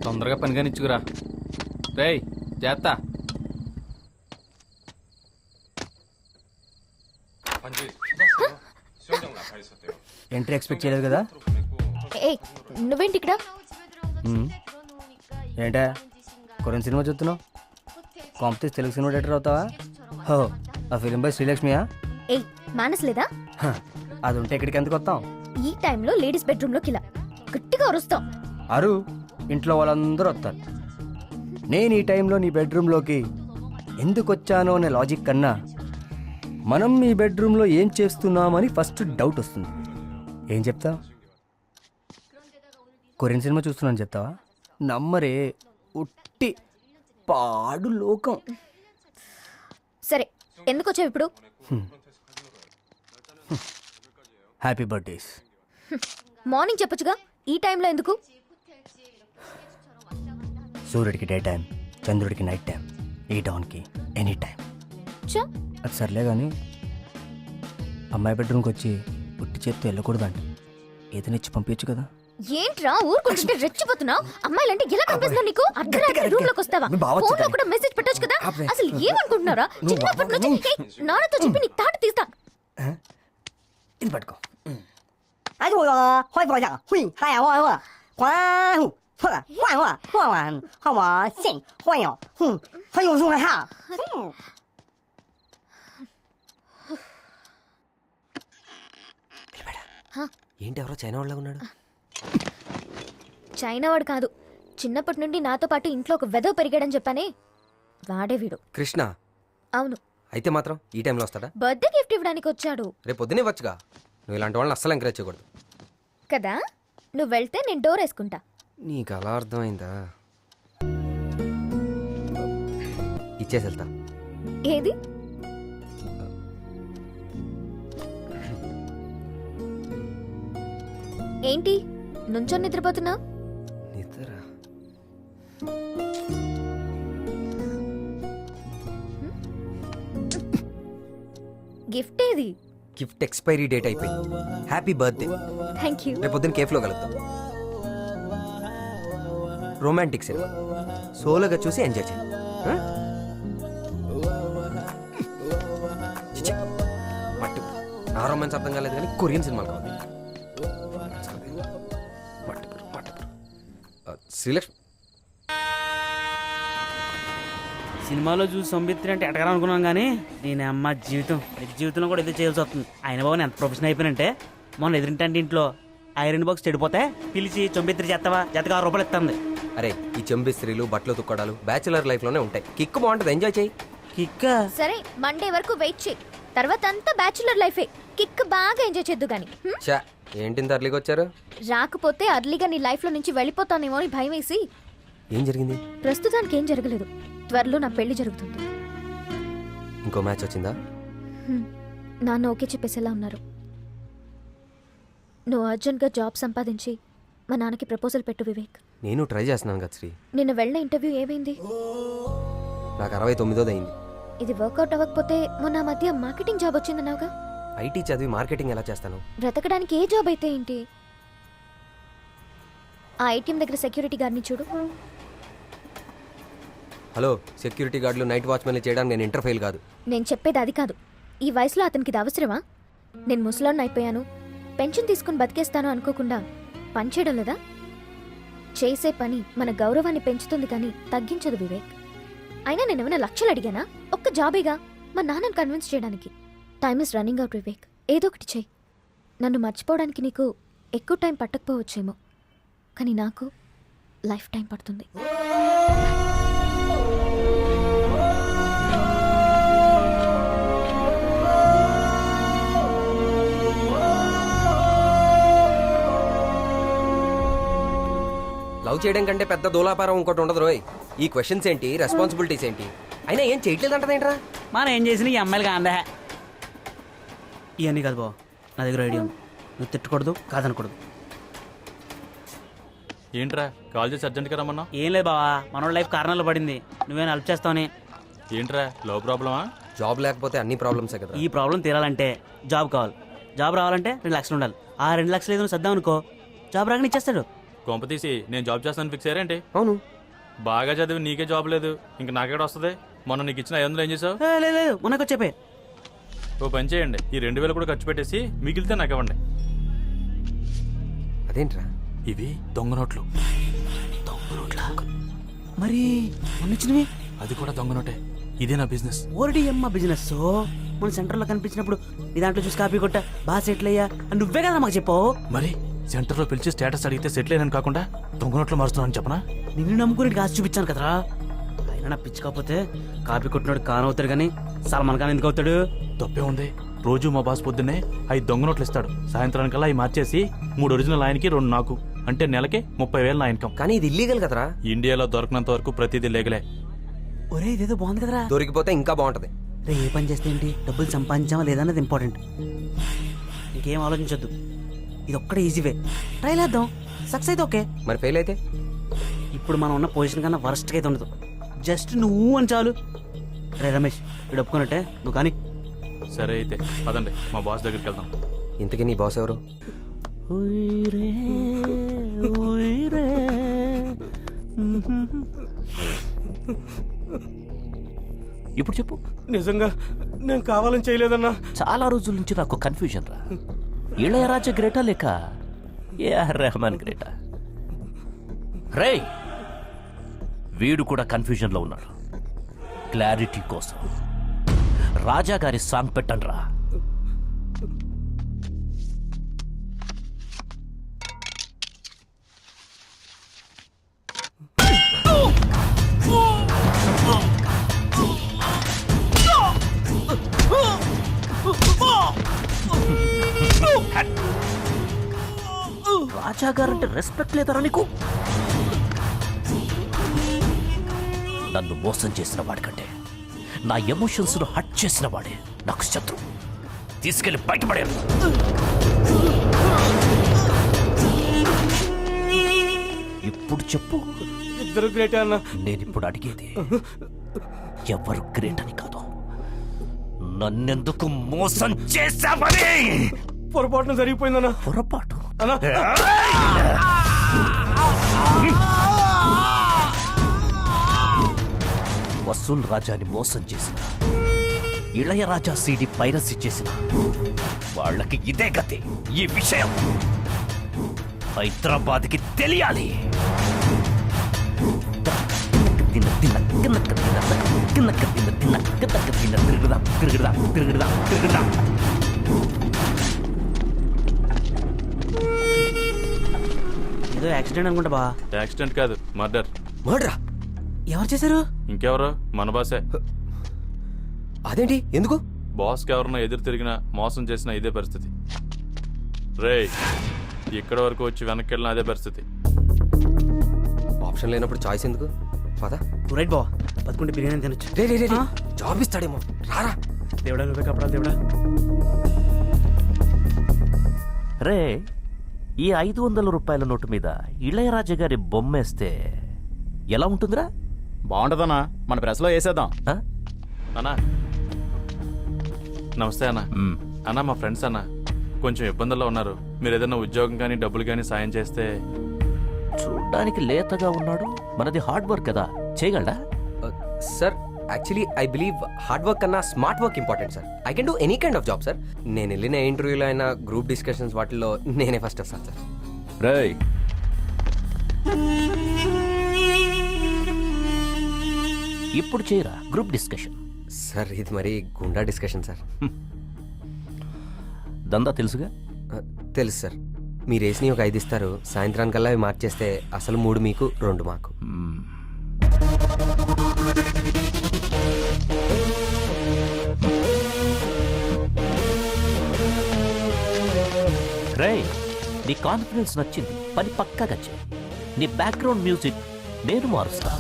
తొందరగా పని కానిచ్చుకురా. రేయ్ చేస్తా. ఎంట్రీ ఎక్స్పెక్ట్ చేయలేదు కదా. ఏయ్ నువ్వేంటి ఇక్కడ? ఏంటా కొరియన్ సినిమా చూస్తున్నావు? కాంపిటీస్ తెలుగు సినిమా డైరెక్టర్ అవుతావా? హో, ఆ ఫిలిం బై శ్రీలక్ష్మియా? ఏయ్ మానస్ లేదా? అది ఉంటే ఇక్కడికి ఎందుకు వస్తాం? ఈ టైంలో లేడీస్ బెడ్రూమ్ లోకి ఇలా గట్టిగా అరుస్తాం. అరు ఇంట్లో వాళ్ళందరూ వస్తారు. నేను ఈ టైంలో నీ బెడ్రూమ్లోకి ఎందుకు వచ్చానో అనే లాజిక్ కన్నా మనం మీ బెడ్రూమ్లో ఏం చేస్తున్నామని ఫస్ట్ డౌట్ వస్తుంది. ఏం చెప్తావు? కొరియన్ సినిమా చూస్తున్నాను చెప్తావా? నమ్మరే, ఉట్టి పాడు లోకం. సరే ఎందుకు వచ్చావు ఇప్పుడు? Happy birthdays. మార్నింగ్ చెప్పొచ్చుగా, ఈ టైంలో ఎందుకు? సూర్యుడికి డే టైం, చంద్రుడికి నైట్ టైం, ఈ డౌన్కి ఎనీ టైం. చా అది సర్లే కానీ అమ్మాయి బెడ్రూమ్కి వచ్చి పుట్టి చేత్తో వెళ్ళకూడదండి. ఏదైనా ఇచ్చి పంపించచ్చు కదా. ఏంట్రా ఊరుకుంటుంటే రెచ్చిపోతున్నావు? అమ్మాయిలంటే ఎలా కనిపిస్తున్నావు నీకు? అర్ధరాత్రి రూమ్ లోకి వస్తావా? ఫోన్ లో కూడా మెసేజ్ పెట్టొచ్చు కదా. అసలు ఏమనుకుంటున్నారా? చిన్నప్పటి నుంచి నాన్నతో చెప్పి నీకు తాట తీస్తా. ఇది పట్టుకో. 哎，我坏不了，会嗨呀，我换错了，换完，好嘛，行，换哟，还有什么哈？ ఏంటి ఎవరో చైనా వాళ్ళగా ఉన్నాడు? చైనా వాడు కాదు, చిన్నప్పటి నుండి నాతో పాటు ఇంట్లో ఒక వెదవ పెరిగాడని చెప్పానే, వాడే వీడు. కృష్ణ? అవును. అయితే మాత్రం ఈ టైంలో వస్తాడా? బర్త్డే గిఫ్ట్ ఇవ్వడానికి వచ్చాడు. రేపు పొద్దునే వచ్చుగా. నువ్వు ఇలాంటి వాళ్ళని అస్సలు ఎంకరేజ్ చేయకూడదు కదా. నువ్వు వెళ్తే నేను డోర్ వేసుకుంటా. నీకు అలా అర్థమైందా? ఇచ్చేసి వెళ్తా. ఏది? ఏంటి నుంచొని నిద్రపోతున్నావు? నిద్ర? గిఫ్ట్ ఏది? గిఫ్ట్ ఎక్స్పైరీ డేట్ అయిపోయింది. Happy birthday. Thank you. రేపు పొద్దున్న కేఫ్లో కలుద్దాం. రొమాంటిక్ సినిమా సోలోగా చూసి ఎంజాయ్ చేయి. చిచి, మట్టి. నా రొమాన్స్ అర్థం కాలేదు కానీ కొరియన్ సినిమాలు కావాలి. శ్రీలక్ష్మి సినిమాలో చూసి సంబిత్రి అంటే ఎటగారు అనుకున్నాం కానీ నేను అమ్మ జీవితంలో కూడా ఏదో చేయాల్సి వస్తుంది. ఆయన బాబు ఎంత ప్రొఫెషన్ అయిపోయినంటే మొన్న ఎదురింటంటే ఇంట్లో ఐరన్ బాక్స్ చెడిపోతే పిలిచి చొంబిత్రి చేస్తావా, జతగా 6 రూపాయలు ఇస్తుంది. అరే ఈ చెంబిస్త్రీలు బట్టలు తుక్కడాలు బ్యాచులర్ లైఫ్ లోనే ఉంటాయి. కిక్ బాగుంటుంది, ఎంజాయ్ చేయి. కిక్? సరే మండే వరకు వెయిట్ చేయి, తర్వాత అంతా బ్యాచులర్ లైఫే. కిక్ బాగా ఎంజాయ్ చేద్దు గాని. చా ఏంటి ఇంత అర్లీగా వచ్చారు? రాకపోతే అర్లీగా నీ లైఫ్ లో నుంచి వెళ్ళిపోతానేమో అని భయం వేసి. ఏం జరిగింది? ప్రస్తుతానికి ఏం జరగలేదు, త్వరలో నా పెళ్లి జరుగుతుంది. ఇంకో మ్యాచ్ వచ్చిందా? నాన్న ఓకే చెప్పేసేలా ఉన్నారు. నువ్వు అర్జెంట్గా జాబ్ సంపాదించి మా నాన్నకి ప్రపోజల్ పెట్టు వివేక్. నేను ట్రై చేస్తున్నాను కదా శ్రీ. నిన్న వెళ్ళిన ఇంటర్వ్యూ ఏమైంది? నాకు 69ది అయింది. ఇది వర్కౌట్ అవ్వకపోతే మొన్న మధ్య మార్కెటింగ్ జాబ్ వచ్చిందన్నావుగా. ఐటీ చదివి మార్కెటింగ్ ఎలా చేస్తాను? బ్రతకడానికి ఏ జాబ్ అయితే ఏంటి? ఆ ఐటీఎం దగ్గర సెక్యూరిటీ గార్డ్ని చూడు. హలో, సెక్యూరిటీ గార్డులు నైట్ వాచ్మెన్లు చేయడానికి నేను ఇంటర్ఫెయిల్ కాదు. నేను చెప్పేది అది కాదు. ఈ వయసులో అతనికి ఇది అవసరమా? నేను ముసలాన్ని అయిపోయాను, పెన్షన్ తీసుకుని బతికేస్తాను అనుకోకుండా పని చేయడం లేదా? చేసే పని మన గౌరవాన్ని పెంచుతుంది కానీ తగ్గించదు వివేక్. అయినా నేనేమైనా లక్షలు అడిగానా? ఒక్క జాబేగా మా నాన్నని కన్విన్స్ చేయడానికి. Time is running out Vivek. ఏదో ఒకటి చెయ్యి. నన్ను మర్చిపోవడానికి నీకు ఎక్కువ టైం పట్టకపోవచ్చేమో, కానీ నాకు లైఫ్ టైం పడుతుంది. లవ్ చేయడం కంటే పెద్ద దూలాపారం ఇంకోటి ఉండదు రోయ్. ఈ క్వశ్చన్స్ ఏంటి, రెస్పాన్సిబిలిటీస్ ఏంటి? అయినా ఏం చేయట్లేదు అంటదేంట్రా? మనం ఏం చేసిన ఈ అమ్మాయిలుగా అందా ఇవన్నీ కాదు బావ, నా దగ్గర ఐడియా ఉంది. నువ్వు తిట్టకూడదు, కాదనకూడదు. ఏంట్రా కాల్ చేసి అర్జెంట్గా రమ్మన్నా? ఏం లేదు బావా, మనోళ్ళ లైఫ్ కారణాలు పడింది, నువ్వేనా హెల్ప్ చేస్తావని. ఏంట్రా లవ్ ప్రాబ్లమా? జాబ్ లేకపోతే అన్ని ప్రాబ్లమ్సే కదా. ఈ ప్రాబ్లం తీరాలంటే జాబ్ కావాలి. జాబ్ రావాలంటే 2 లక్షలు ఉండాలి. ఆ 2 లక్షలు ఏదో సర్దాం అనుకో, జాబ్ రాగానే ఇచ్చేస్తాడు. కొంపతీసి నేను జాబ్ చేస్తాను ఫిక్స్ అయ్యారేంటి? అవును. బాగా చదివి నీకే జాబ్ లేదు, ఇంక నాకెక్కడ వస్తుంది? మొన్న నీకు ఇచ్చిన 500 ఏం చేసావు? లేదు మనకు చెప్పే. ఓ పని చేయండి, ఈ 2000 కూడా ఖర్చు పెట్టేసి మిగిలితే నాకు ఇవ్వండి. అదేంట్రా? ఇవి దొంగ నోట్లు. మరి మొన్నచ్చినవి అది కూడా దొంగ నోటే. ఇదే నా బిజినెస్. ఓరడి అమ్మ బిజినెస్. మన సెంటర్లో కనిపించినప్పుడు నీ దాంట్లో చూసి కాపీ కొట్టా బాగా సెటిల్ అయ్యా అని నువ్వే కదా మాకు చెప్పావు. మరి సెంటర్లో పిలిచి స్టేటస్ అడిగితే సెటిల్ అయినని కాకుండా దొంగ నోట్లు మారుస్తున్నాను చెప్పనా? నిన్ను నమ్ముకుని కాసి చూపించాను కదరా. అయినా నా పిచ్చి కాకపోతే కాపీ కొట్టినాడు కానవుతాడు కానీ సల్మాన్ ఖాన్ ఎందుకు అవుతాడు? తప్పే ఉంది. రోజు మా బాస్ పొద్దున్నే 5 దొంగ నోట్లు ఇస్తాడు. సాయంత్రానికల్లా అవి మార్చేసి 3 ఒరిజినల్ ఆయనకి 2 నాకు, అంటే నెలకి 30,000 నా ఇన్కమ్. కానీ ఇది ఇల్లీగల్ కదరా. ఇండియాలో దొరకనంత వరకు ప్రతిదీ లేగలే. ఒరే ఇదేదో బాగుంది కదరా. దొరికిపోతే ఇంకా బాగుంటది. రే ఏ పని చేస్తే ఏంటి, డబ్బులు సంపాదించామా లేదన్నది ఇంపార్టెంట్. ఇంకేం ఆలోచించొద్దు, ఇది ఒక్కడే ఈజీ వే. ట్రై చేద్దాం, సక్సెస్ అయితే ఓకే. మరి ఫెయిల్ అయితే? ఇప్పుడు మనం ఉన్న పొజిషన్ కన్నా వరస్ట్గా అయితే ఉండదు. జస్ట్ నువ్వు అని చాలు. రే రమేష్ ఇప్పుడు ఒప్పుకున్నట్టే, నువ్వు కానీ. సరే అయితే పదండి, మా బాస్ దగ్గరికి వెళ్దాం. ఇంతకీ నీ బాస్ ఎవరు? ఇప్పుడు చెప్పు. నిజంగా నేను కావాలని చేయలేదన్నా. చాలా రోజుల నుంచి నాకు కన్ఫ్యూజన్ రా. ఇళయరాజా గ్రేటా లేక ఏఆర్ రెహమాన్ గ్రేటా? రే వీడు కూడా కన్ఫ్యూజన్ లో ఉన్నాడు. క్లారిటీ కోసం రాజా గారి సాంగ్ పెట్టండి రా. రాజా గారంటే రెస్పెక్ట్ లేదరా నీకు? నన్ను మోసం చేసిన వాడికంటే నా ఎమోషన్స్ ను హట్ చేసిన వాడే నాకు శత్రు. తీసుకెళ్లి బయటపడాను. ఇప్పుడు చెప్పు. ఇద్దరు గ్రేట్ అన్నా. నేనిప్పుడు అడిగేది ఎవరు గ్రేట్ అని కాదు, నన్నెందుకు మోసం చేశావని. పొరపాటున జరిగిపోయిందన్నా. పొరపాటు అన్నా వసూల్ రాజాని మోసం చేసిన, ఇళయరాజా సీడీ పైరసీ చేసిన వాళ్ళకి ఇదే గతి. ఈ విషయం హైదరాబాద్కి తెలియాలి. ఏదో యాక్సిడెంట్ అనుకుంటా బా. యాక్సిడెంట్ కాదు, మర్డర్. మర్డరా? ఎవరు చేశారు? ఇంకెవరు, మన బాసే. అదేంటి, ఎందుకు? బాస్కి ఎవరన్నా ఎదురు తిరిగినా మోసం చేసినా ఇదే పరిస్థితి. రే ఇక్కడ వరకు వచ్చి వెనక్కి వెళ్ళిన అదే పరిస్థితి. ఆప్షన్ లేనప్పుడు చాయిస్ ఎందుకు? పదా. రైట్ బా, బతుకుంటే బిర్యానీ తినొచ్చు. రే రే రే, జాబ్ ఇస్తాడేమో, రారా. దేవుడా నువ్వే కపడాలి దేవుడా. రే ఈ 500 రూపాయల నోటు మీద ఇళయరాజా గారి బొమ్మేస్తే ఎలా ఉంటుందిరా? బాగుంటుందన్నా, మన ప్రెస్లో వేసేద్దాం. ఆ? అన్నా నమస్తే అన్న. అన్న మా ఫ్రెండ్స్ అన్న కొంచెం ఇబ్బందుల్లో ఉన్నారు. మీరు ఏదైనా ఉద్యోగం కానీ డబ్బులు కానీ సాయం చేస్తే. చూడ్డానికి లేతగా ఉన్నాడు, మనది హార్డ్ వర్క్ కదా, చేయగలడా? Sir actually I believe hard work కన్నా smart work important sir. I can do any kind of job sir. నేను వెళ్ళిన ఇంటర్వ్యూలో అయినా గ్రూప్ డిస్కషన్స్ వాటిల్లో నేనే ఫస్ట్ వస్తాను సార్. రేయ్ ఇప్పుడు చేయరా గ్రూప్ డిస్కషన్. సార్ ఇది మరి గుండా డిస్కషన్ సార్. దందా తెలుసుగా? తెలుసు సార్. మీరు వేసినవి ఒక 5 ఇస్తారు, సాయంత్రానికల్లా అవి మార్చేస్తే అసలు 3 మీకు 2 మాకు. రేయ్ నీ కాన్ఫిడెన్స్ నచ్చింది, పని పక్కాగా చేయి. నీ బ్యాక్గ్రౌండ్ మ్యూజిక్ నేను మారుస్తా.